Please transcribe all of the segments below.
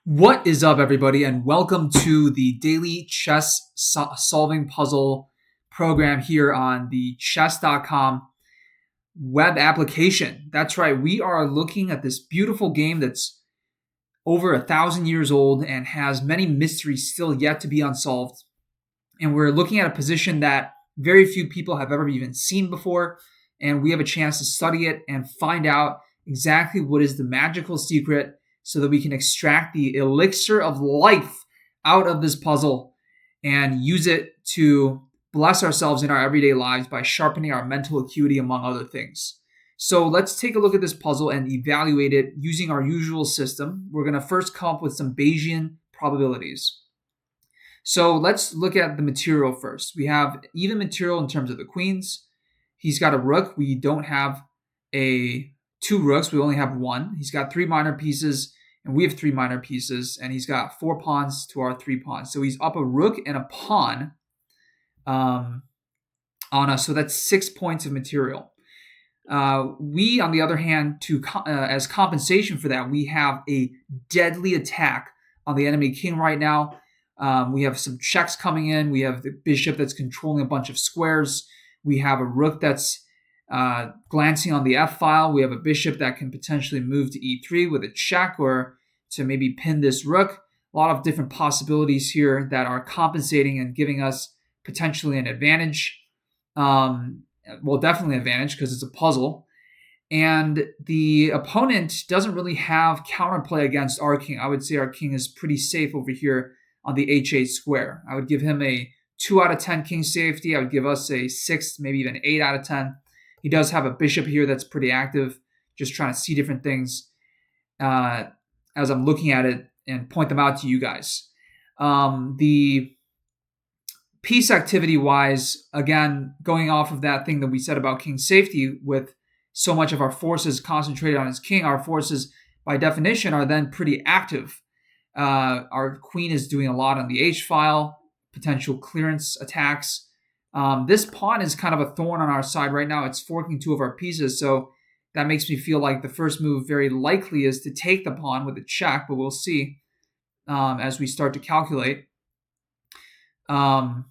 What is up, everybody, and welcome to the daily chess solving puzzle program here on the chess.com web application. That's right, we are looking at this beautiful game that's over 1,000 years old and has many mysteries still yet to be unsolved. And we're looking at a position that very few people have ever even seen before, and we have a chance to study it and find out exactly what is the magical secret so that we can extract the elixir of life out of this puzzle and use it to bless ourselves in our everyday lives by sharpening our mental acuity, among other things. So let's take a look at this puzzle and evaluate it using our usual system. We're going to first come up with some Bayesian probabilities. So let's look at the material first. We have even material in terms of the queens. He's got a rook. We don't have two rooks. We only have one. He's got three minor pieces, and we have three minor pieces, and he's got four pawns to our three pawns. So he's up a rook and a pawn on us. So that's 6 points of material. We, on the other hand, as compensation for that, we have a deadly attack on the enemy king right now. We have some checks coming in. We have the bishop that's controlling a bunch of squares. We have a rook that's glancing on the F file. We have a bishop that can potentially move to E3 with a check or to maybe pin this rook. A lot of different possibilities here that are compensating and giving us potentially an advantage. Well, definitely an advantage because it's a puzzle. And the opponent doesn't really have counterplay against our king. I would say our king is pretty safe over here on the H8 square. I would give him a 2 out of 10 king safety. I would give us a 6, maybe even 8 out of 10. He does have a bishop here that's pretty active, just trying to see different things as I'm looking at it and point them out to you guys. The piece activity-wise, again, going off of that thing that we said about king safety, with so much of our forces concentrated on his king, our forces, by definition, are then pretty active. Our queen is doing a lot on the H file, potential clearance attacks. This pawn is kind of a thorn on our side right now. It's forking two of our pieces, so that makes me feel like the first move very likely is to take the pawn with a check, but we'll see as we start to calculate. I'm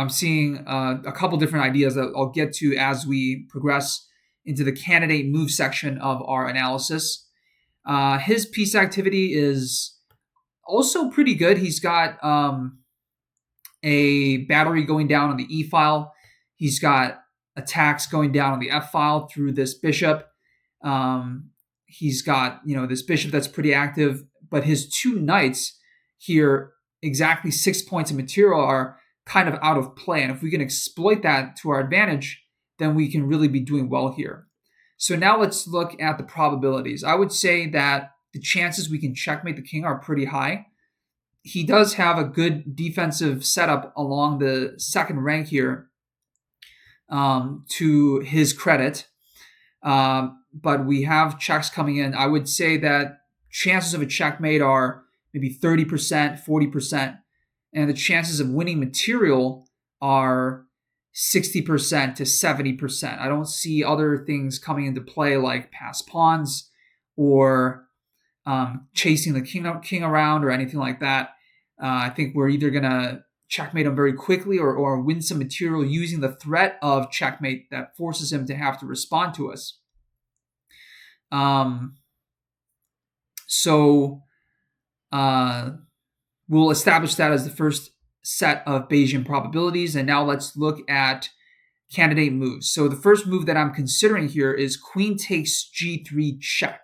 seeing a couple different ideas that I'll get to as we progress into the candidate move section of our analysis. His piece activity is also pretty good. He's got a battery going down on the E file. He's got attacks going down on the F file through this bishop. He's got, this bishop that's pretty active, but his two knights here, exactly 6 points of material, are kind of out of play. And if we can exploit that to our advantage, then we can really be doing well here. So now let's look at the probabilities. I would say that the chances we can checkmate the king are pretty high. He does have a good defensive setup along the second rank here, to his credit. But we have checks coming in. I would say that chances of a checkmate are maybe 30%, 40%. And the chances of winning material are 60% to 70%. I don't see other things coming into play like pass pawns or chasing the king around or anything like that. I think we're either going to checkmate him very quickly or win some material using the threat of checkmate that forces him to have to respond to us. So we'll establish that as the first set of Bayesian probabilities. And now let's look at candidate moves. So the first move that I'm considering here is queen takes G3 check.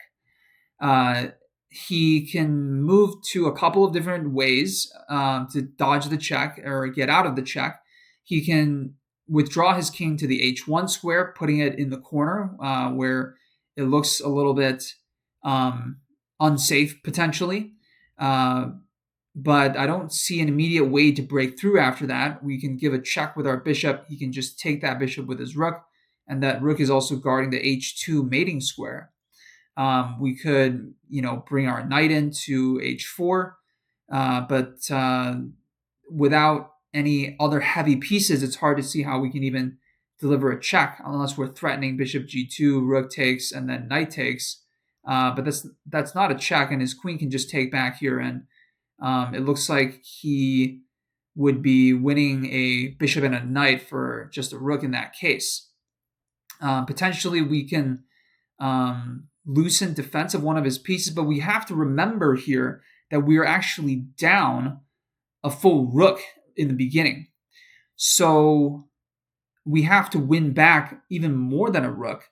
He can move to a couple of different ways to dodge the check or get out of the check. He can withdraw his king to the H1 square, putting it in the corner where it looks a little bit unsafe potentially. But I don't see an immediate way to break through after that. We can give a check with our bishop. He can just take that bishop with his rook, and that rook is also guarding the H2 mating square. We could, bring our knight into H4, but without any other heavy pieces, it's hard to see how we can even deliver a check unless we're threatening bishop G2, rook takes, and then knight takes. but that's not a check, and his queen can just take back here, and it looks like he would be winning a bishop and a knight for just a rook in that case. Potentially, we can loosen defense of one of his pieces, but we have to remember here that we are actually down a full rook in the beginning. So we have to win back even more than a rook.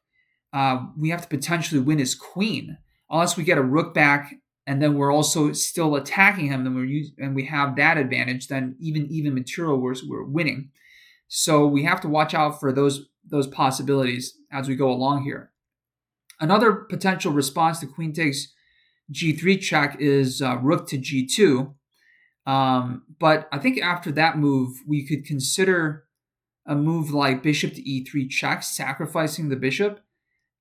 We have to potentially win his queen, unless we get a rook back and then we're also still attacking him, and we have that advantage. Then even material we're winning. So we have to watch out for those possibilities as we go along here. Another potential response to queen takes g3 check is rook to g2. But I think after that move, we could consider a move like bishop to e3 check, sacrificing the bishop.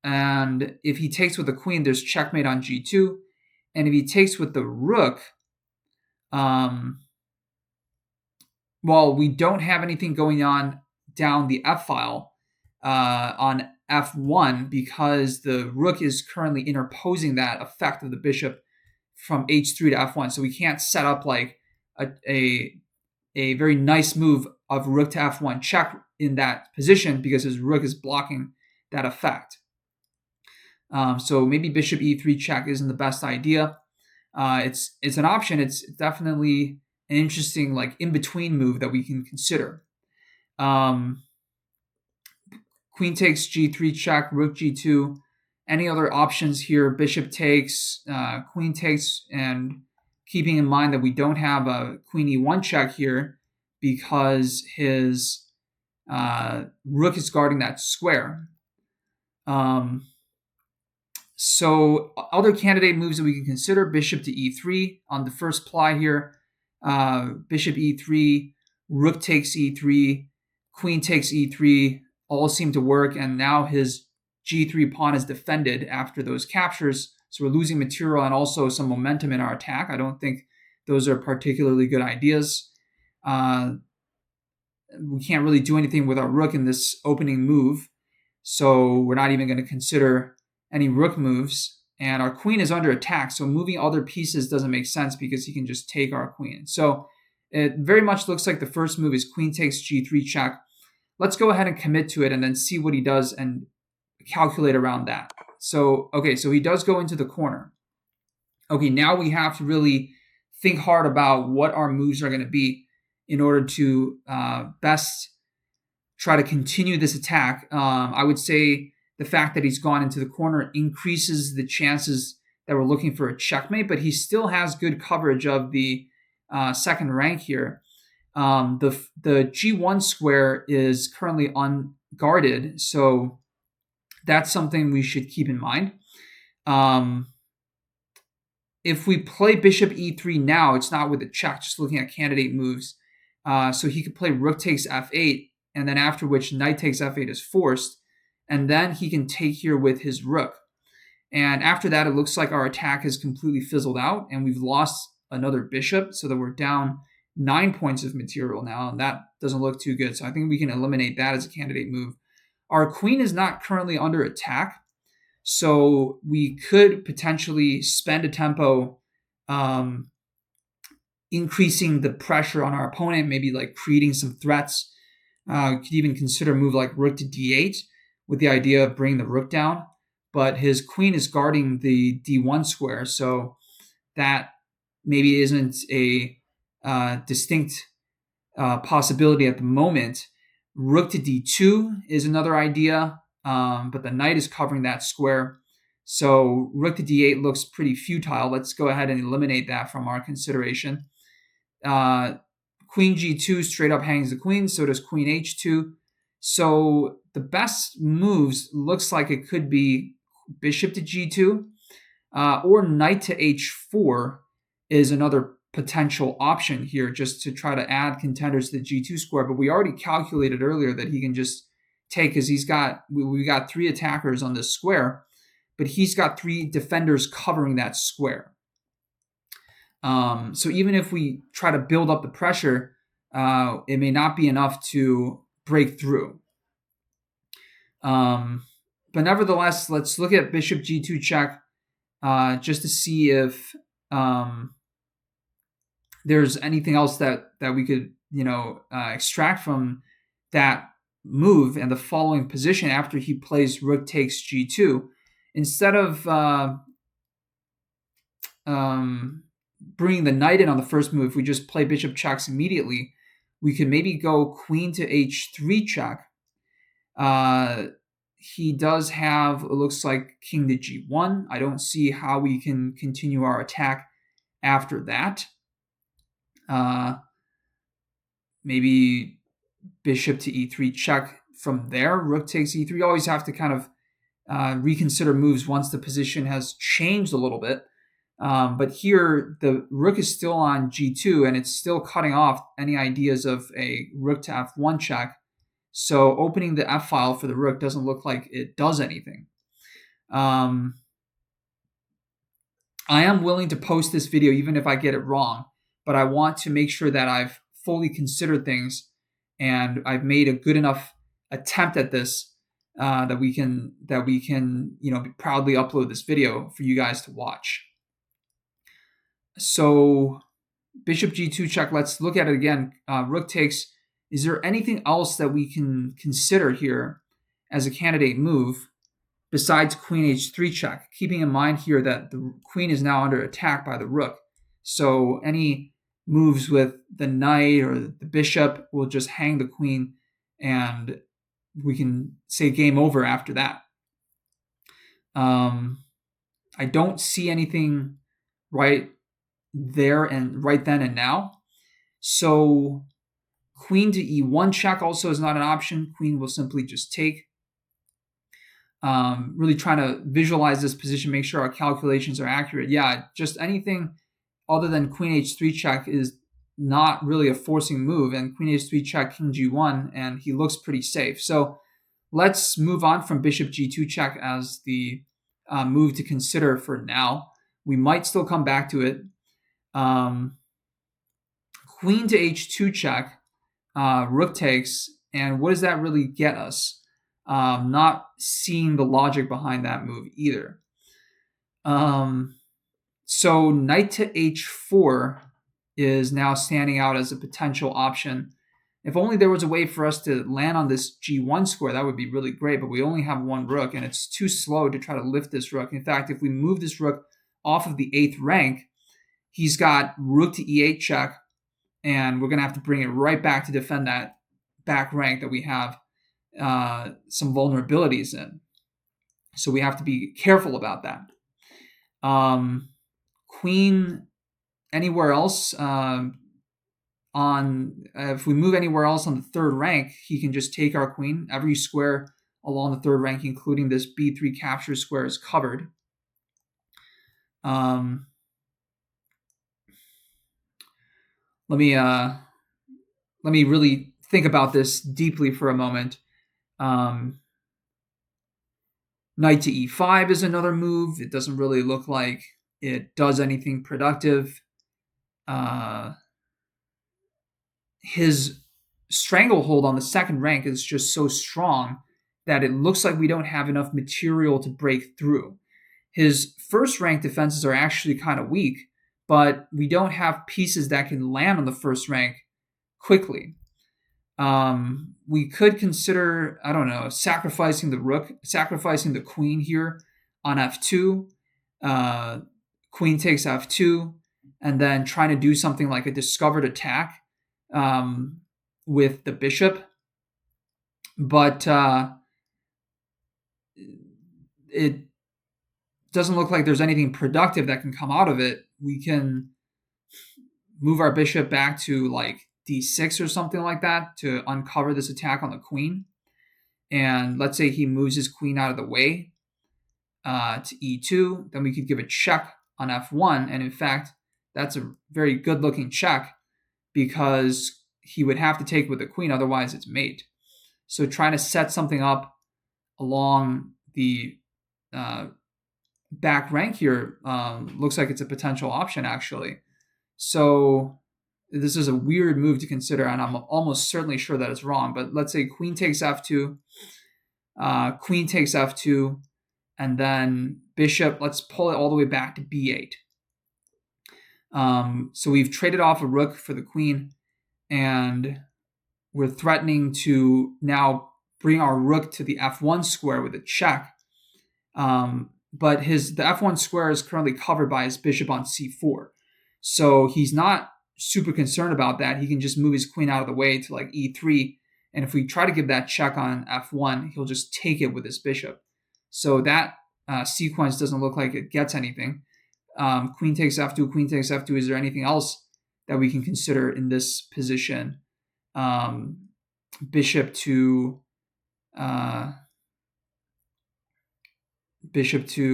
And if he takes with the queen, there's checkmate on g2. And if he takes with the rook, well, we don't have anything going on down the f file on f1 because the rook is currently interposing that effect of the bishop from h3 to f1. So we can't set up like a very nice move of rook to f1 check in that position because his rook is blocking that effect. So maybe bishop e3 check isn't the best idea. It's an option. It's definitely an interesting like in-between move that we can consider. Queen takes g3 check, rook g2. Any other options here? Bishop takes, queen takes, and keeping in mind that we don't have a queen e1 check here because his rook is guarding that square. So other candidate moves that we can consider, bishop to e3 on the first ply here. Bishop e3, rook takes e3, queen takes e3, all seem to work, and now his g3 pawn is defended after those captures. So we're losing material and also some momentum in our attack. I don't think those are particularly good ideas. We can't really do anything with our rook in this opening move, so we're not even going to consider any rook moves, and our queen is under attack, so moving other pieces doesn't make sense because he can just take our queen. So it very much looks like the first move is queen takes g3 check. Let's go ahead and commit to it and then see what he does and calculate around that. So, okay, so he does go into the corner. Okay, now we have to really think hard about what our moves are going to be in order to best try to continue this attack. I would say the fact that he's gone into the corner increases the chances that we're looking for a checkmate, but he still has good coverage of the second rank here. The G1 square is currently unguarded, so that's something we should keep in mind. If we play bishop e3 now, it's not with a check, just looking at candidate moves. So he could play rook takes f8, and then after which knight takes f8 is forced. And then he can take here with his rook. And after that, it looks like our attack has completely fizzled out and we've lost another bishop so that we're down 9 points of material now. And that doesn't look too good. So I think we can eliminate that as a candidate move. Our queen is not currently under attack. So we could potentially spend a tempo increasing the pressure on our opponent, maybe like creating some threats. Could even consider a move like rook to d8. With the idea of bringing the rook down, but his queen is guarding the d1 square, so that maybe isn't a distinct possibility at the moment. Rook to d2 is another idea, but the knight is covering that square, so rook to d8 looks pretty futile. Let's go ahead and eliminate that from our consideration. Queen g2 straight up hangs the queen, so does queen h2. So the best moves looks like it could be bishop to g2 or knight to h4 is another potential option here just to try to add contenders to the g2 square. But we already calculated earlier that he can just take because we got 3 attackers on this square, but he's got 3 defenders covering that square. So even if we try to build up the pressure, it may not be enough to break through. But nevertheless, let's look at bishop g2 check. just to see if there's anything else that we could extract from that move and the following position after he plays rook takes g2. Instead of bringing the knight in on the first move, we just play bishop checks immediately. We could maybe go queen to h3 check. He does have, it looks like, king to g1. I don't see how we can continue our attack after that. Maybe bishop to e3 check from there. Rook takes e3. You always have to kind of reconsider moves once the position has changed a little bit. But here, the rook is still on g2, and it's still cutting off any ideas of a rook to f1 check. So opening the f file for the rook doesn't look like it does anything. I am willing to post this video even if I get it wrong, but I want to make sure that I've fully considered things and I've made a good enough attempt at this that we can proudly upload this video for you guys to watch. So bishop g2 check. Let's look at it again. Rook takes. Is there anything else that we can consider here as a candidate move besides queen h3 check? Keeping in mind here that the queen is now under attack by the rook. So any moves with the knight or the bishop will just hang the queen, and we can say game over after that. I don't see anything right there and right then and now. So queen to e1 check also is not an option. Queen will simply just take. Really trying to visualize this position, make sure our calculations are accurate. Yeah, just anything other than queen h3 check is not really a forcing move, and queen h3 check, king g1, and he looks pretty safe. So let's move on from bishop g2 check as the move to consider for now. We might still come back to it. Queen to h2 check, rook takes, and what does that really get us? Not seeing the logic behind that move either. So knight to h4 is now standing out as a potential option. If only there was a way for us to land on this g1 square, that would be really great, but we only have one rook, and it's too slow to try to lift this rook. In fact, if we move this rook off of the 8th rank, he's got rook to e8 check, and we're going to have to bring it right back to defend that back rank that we have some vulnerabilities in. So we have to be careful about that. Queen anywhere else if we move anywhere else on the 3rd rank, he can just take our queen. Every square along the 3rd rank, including this b3 capture square, is covered. Let me really think about this deeply for a moment. Knight to e5 is another move. It doesn't really look like it does anything productive. His stranglehold on the 2nd rank is just so strong that it looks like we don't have enough material to break through. His 1st rank defenses are actually kind of weak, but we don't have pieces that can land on the 1st rank quickly. We could consider, I don't know, sacrificing the rook, sacrificing the queen here on f2. Queen takes f2, and then trying to do something like a discovered attack with the bishop. But it doesn't look like there's anything productive that can come out of it. We can move our bishop back to like d6 or something like that to uncover this attack on the queen. And let's say he moves his queen out of the way to e2. Then we could give a check on f1. And in fact, that's a very good looking check because he would have to take with the queen, otherwise it's mate. So trying to set something up along the back rank here looks like it's a potential option, actually. So this is a weird move to consider, and I'm almost certainly sure that it's wrong. But let's say queen takes f2, queen takes f2, and then bishop, let's pull it all the way back to b8. So we've traded off a rook for the queen, and we're threatening to now bring our rook to the f1 square with a check. But the f1 square is currently covered by his bishop on c4. So he's not super concerned about that. He can just move his queen out of the way to like e3. And if we try to give that check on f1, he'll just take it with his bishop. So that sequence doesn't look like it gets anything. Queen takes f2, queen takes f2. Is there anything else that we can consider in this position? Bishop to,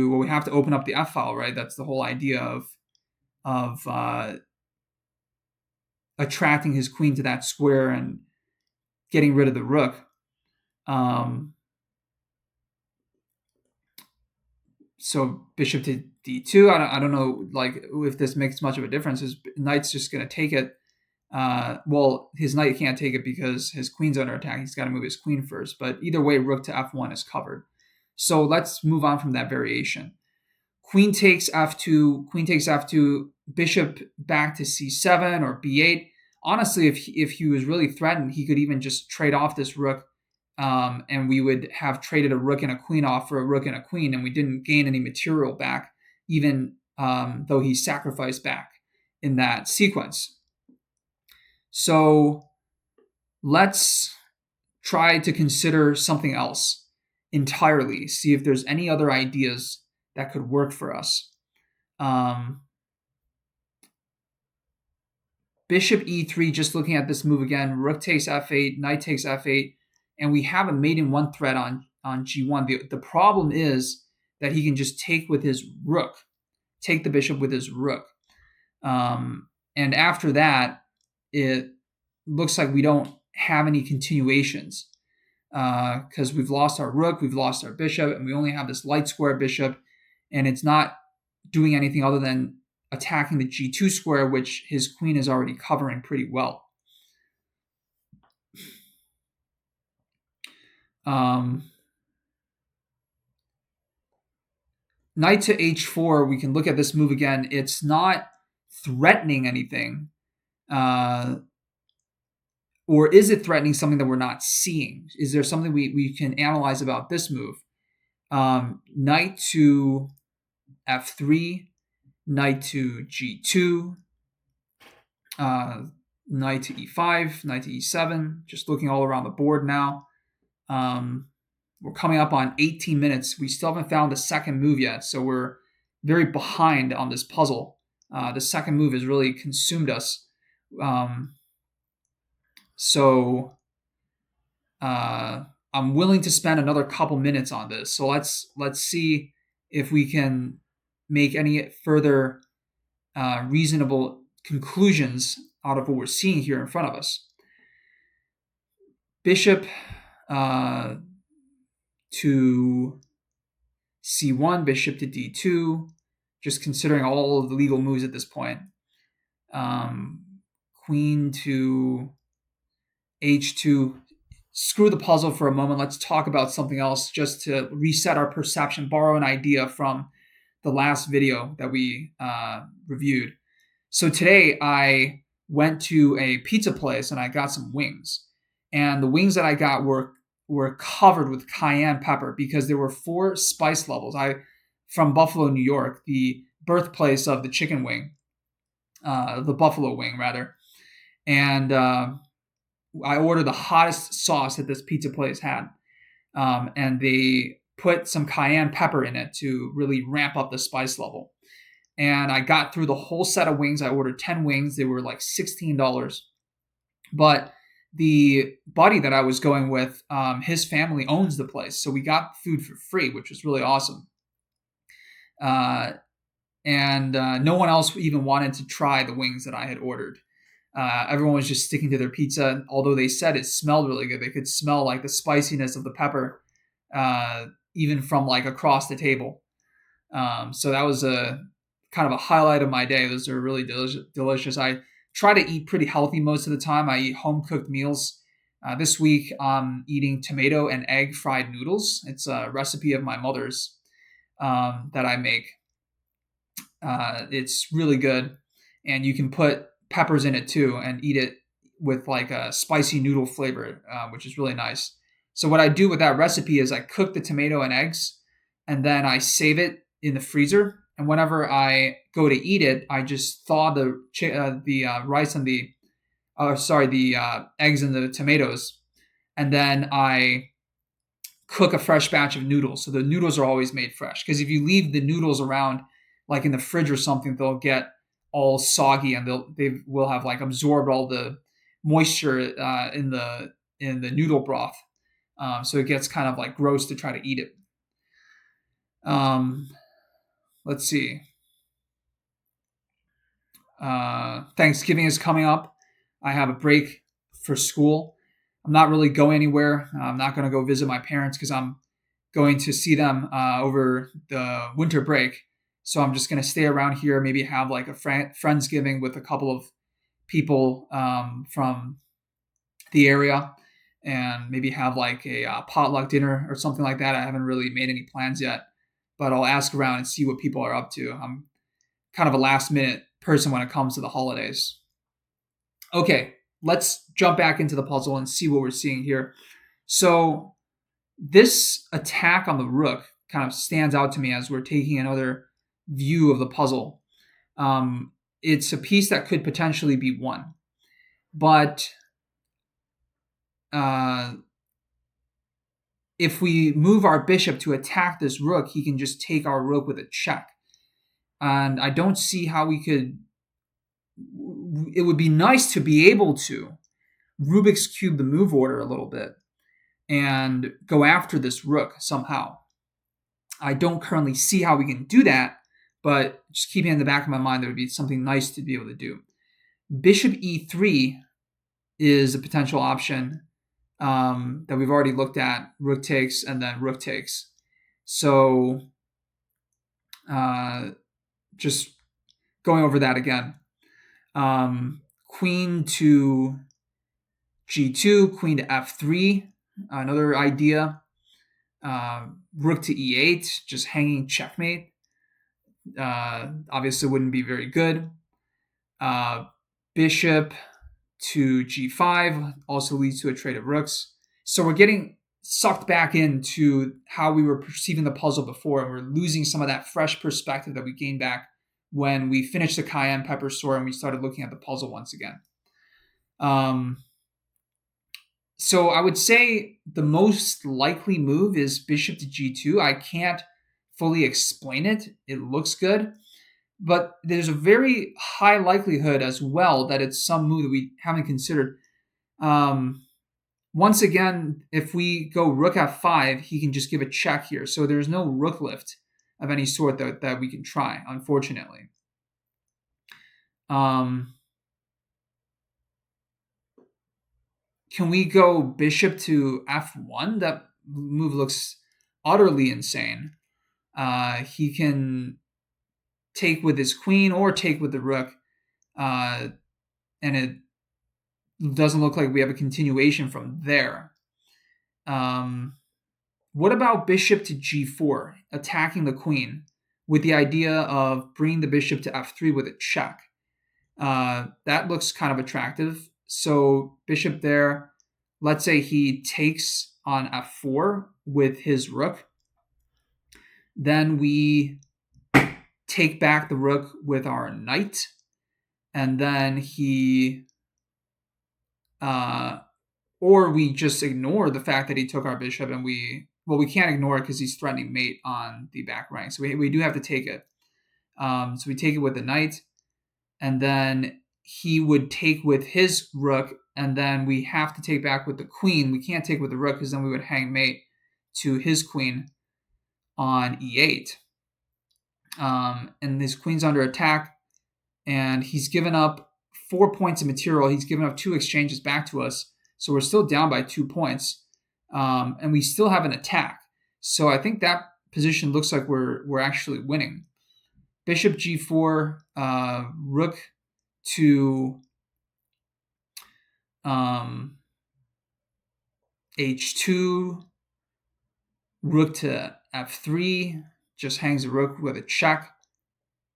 well, we have to open up the f file, right? That's the whole idea of attracting his queen to that square and getting rid of the rook. So bishop to d2. I don't know, like, if this makes much of a difference. His knight's just going to take it. Well, his knight can't take it because his queen's under attack. He's got to move his queen first. But either way, rook to f1 is covered. So let's move on from that variation. Queen takes f2, bishop back to c7 or b8. Honestly, if he was really threatened, he could even just trade off this rook, and we would have traded a rook and a queen off for a rook and a queen, and we didn't gain any material back, even though he sacrificed back in that sequence. So let's try to consider something else entirely, see if there's any other ideas that could work for us. Bishop e3, just looking at this move again, rook takes f8, knight takes f8, and we have a mate in one threat on g1. The problem is that he can just take with his rook, take the bishop with his rook. And after that, it looks like we don't have any continuations because we've lost our rook, we've lost our bishop, and we only have this light square bishop, and it's not doing anything other than attacking the g2 square, which his queen is already covering pretty well. Knight to h4, we can look at this move again. It's not threatening anything. Or is it threatening something that we're not seeing? Is there something we can analyze about this move? Knight to f3, knight to g2, knight to e5, knight to e7. Just looking all around the board now. We're coming up on 18 minutes. We still haven't found the second move yet, so we're very behind on this puzzle. The second move has really consumed us. So I'm willing to spend another couple minutes on this. So let's see if we can make any further reasonable conclusions out of what we're seeing here in front of us. Bishop to c1, bishop to d2, just considering all of the legal moves at this point. Queen to h2. Screw the puzzle for a moment. Let's talk about something else just to reset our perception, borrow an idea from the last video that we reviewed. So today I went to a pizza place and I got some wings. And the wings that I got were covered with cayenne pepper because there were 4 spice levels. From Buffalo, New York, the birthplace of the chicken wing, the buffalo wing rather. And I ordered the hottest sauce that this pizza place had. And they put some cayenne pepper in it to really ramp up the spice level. And I got through the whole set of wings. I ordered 10 wings. They were like $16. But the buddy that I was going with, his family owns the place. So we got food for free, which was really awesome. And no one else even wanted to try the wings that I had ordered. Everyone was just sticking to their pizza. Although they said it smelled really good. They could smell like the spiciness of the pepper, even from like across the table. So that was a kind of a highlight of my day. Those are really delicious. I try to eat pretty healthy most of the time. I eat home cooked meals. This week I'm eating tomato and egg fried noodles. It's a recipe of my mother's. that I make. It's really good, and you can put peppers in it too and eat it with like a spicy noodle flavor, which is really nice. So what I do with that recipe is I cook the tomato and eggs, and then I save it in the freezer. And whenever I go to eat it, I just thaw the rice and the eggs and the tomatoes, and then I cook a fresh batch of noodles. So the noodles are always made fresh. Because if you leave the noodles around, like in the fridge or something, they'll get all soggy and they will have like absorbed all the moisture in the noodle broth. So it gets kind of like gross to try to eat it. Um, let's see. Thanksgiving is coming up. I have a break for school. I'm not really going anywhere. I'm not going to go visit my parents because I'm going to see them over the winter break. So I'm just going to stay around here, maybe have like a Friendsgiving with a couple of people from the area, and maybe have like a potluck dinner or something like that. I haven't really made any plans yet, but I'll ask around and see what people are up to. I'm kind of a last minute person when it comes to the holidays. Okay, let's jump back into the puzzle and see what we're seeing here. So this attack on the rook kind of stands out to me as we're taking another view of the puzzle. It's a piece that could potentially be won, but if we move our bishop to attack this rook, he can just take our rook with a check. And I don't see how we could. It would be nice to be able to Rubik's Cube the move order a little bit and go after this rook somehow. I don't currently see how we can do that, but just keeping it in the back of my mind, there would be something nice to be able to do. Bishop e3 is a potential option that we've already looked at. Rook takes and then rook takes. So just going over that again. Queen to g2, queen to f3, another idea. Rook to e8, just hanging checkmate. Obviously wouldn't be very good. Bishop to g5 also leads to a trade of rooks. So we're getting sucked back into how we were perceiving the puzzle before, and we're losing some of that fresh perspective that we gained back when we finished the cayenne pepper store and we started looking at the puzzle once again. So I would say the most likely move is bishop to g2. I can't fully explain it. It looks good, but there's a very high likelihood as well that it's some move that we haven't considered. Once again, if we go rook f5, he can just give a check here. So there's no rook lift of any sort that we can try, unfortunately. Can we go bishop to f1? That move looks utterly insane. He can take with his queen or take with the rook, and it doesn't look like we have a continuation from there. What about bishop to g4, attacking the queen with the idea of bringing the bishop to f3 with a check? That looks kind of attractive. So bishop there, let's say he takes on f4 with his rook. Then we take back the rook with our knight. And then or we just ignore the fact that he took our bishop, and we can't ignore it because he's threatening mate on the back rank. So we do have to take it. So we take it with the knight, and then he would take with his rook, and then we have to take back with the queen. We can't take with the rook because then we would hang mate to his queen on e8. And his queen's under attack, and he's given up 4 points of material. He's given up 2 exchanges back to us, so we're still down by 2 points, and we still have an attack. So I think that position looks like we're actually winning. Bishop g4, rook to h2, rook to f3, just hangs the rook with a check.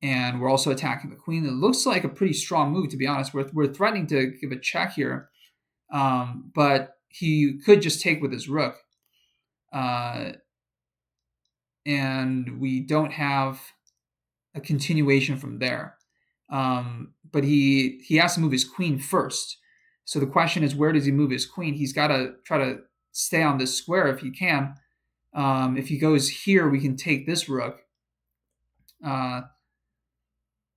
And we're also attacking the queen. It looks like a pretty strong move, to be honest. We're threatening to give a check here, but he could just take with his rook. And we don't have a continuation from there. But he has to move his queen first. So the question is, where does he move his queen? He's got to try to stay on this square if he can. If he goes here, we can take this rook.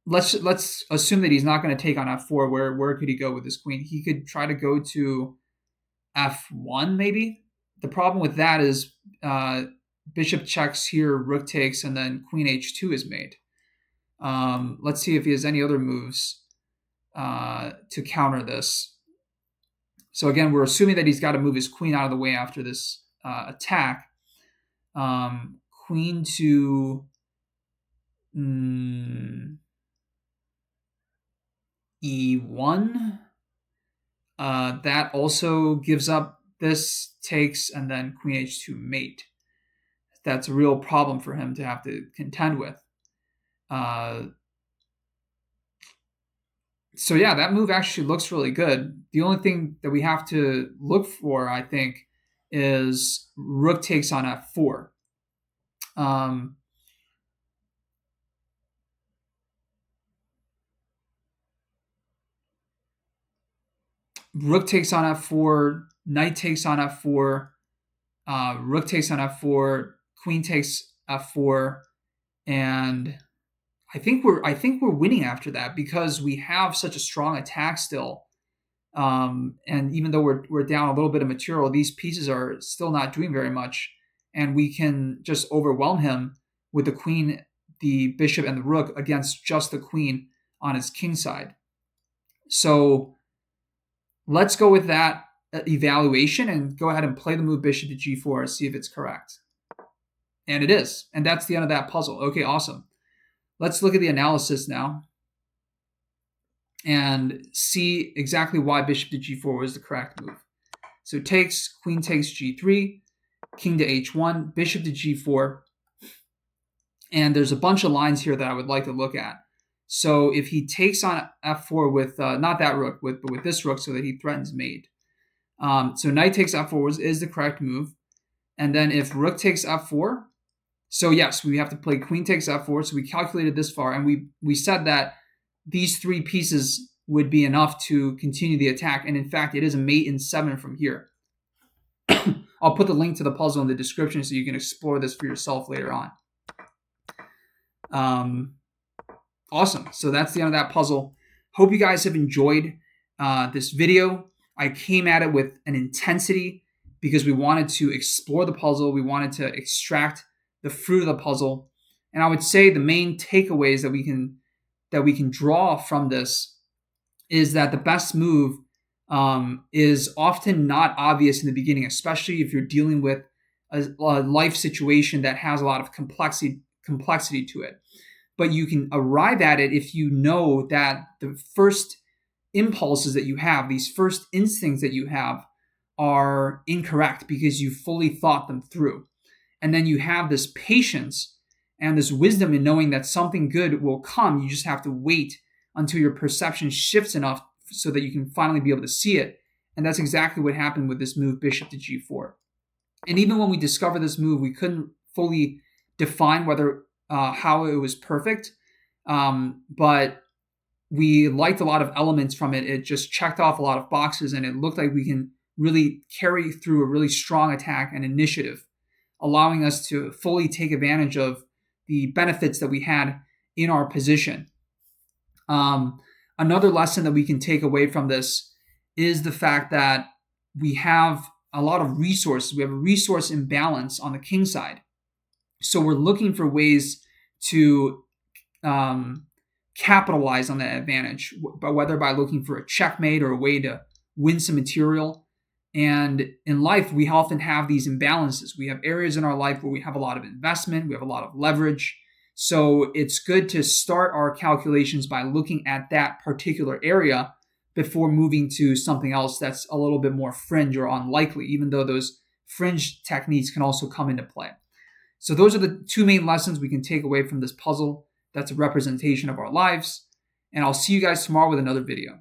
Let's assume that he's not going to take on f4. Where could he go with his queen? He could try to go to f1 maybe. The problem with that is bishop checks here, rook takes, and then queen h2 is made. Let's see if he has any other moves to counter this. So again, we're assuming that he's got to move his queen out of the way after this attack. Queen to e1. That also gives up this, takes, and then queen h2 mate. That's a real problem for him to have to contend with. So yeah, that move actually looks really good. The only thing that we have to look for, I think, is rook takes on f4. Rook takes on f4, knight takes on f4, rook takes on f4, queen takes f4, and I think we're winning after that because we have such a strong attack still. And even though we're down a little bit of material, these pieces are still not doing very much, and we can just overwhelm him with the queen, the bishop, and the rook against just the queen on his king side. So let's go with that evaluation and go ahead and play the move bishop to g4 and see if it's correct. And it is. And that's the end of that puzzle. Okay, awesome. Let's look at the analysis now and see exactly why bishop to g4 was the correct move. So takes, queen takes g3, king to h1, bishop to g4. And there's a bunch of lines here that I would like to look at. So if he takes on f4 with, not that rook, but with this rook so that he threatens mate. So knight takes f4 is the correct move. And then if rook takes f4, so yes, we have to play queen takes f4. So we calculated this far, and we said that these three pieces would be enough to continue the attack. And in fact, it is a mate in 7 from here. I'll put the link to the puzzle in the description so you can explore this for yourself later on. Awesome. So that's the end of that puzzle. Hope you guys have enjoyed this video. I came at it with an intensity because we wanted to explore the puzzle. We wanted to extract the fruit of the puzzle. And I would say the main takeaways that we can draw from this is that the best move is often not obvious in the beginning, especially if you're dealing with a life situation that has a lot of complexity to it. But you can arrive at it if you know that the first impulses that you have, these first instincts that you have, are incorrect because you fully thought them through. And then you have this patience and this wisdom in knowing that something good will come. You just have to wait until your perception shifts enough so that you can finally be able to see it. And that's exactly what happened with this move bishop to g4. And even when we discovered this move, we couldn't fully define whether how it was perfect, but we liked a lot of elements from it. It just checked off a lot of boxes, and it looked like we can really carry through a really strong attack and initiative, allowing us to fully take advantage of the benefits that we had in our position. Another lesson that we can take away from this is the fact that we have a lot of resources. We have a resource imbalance on the king side. So we're looking for ways to capitalize on that advantage, whether by looking for a checkmate or a way to win some material. And in life, we often have these imbalances. We have areas in our life where we have a lot of investment, we have a lot of leverage. So it's good to start our calculations by looking at that particular area before moving to something else that's a little bit more fringe or unlikely, even though those fringe techniques can also come into play. So those are the two main lessons we can take away from this puzzle. That's a representation of our lives. And I'll see you guys tomorrow with another video.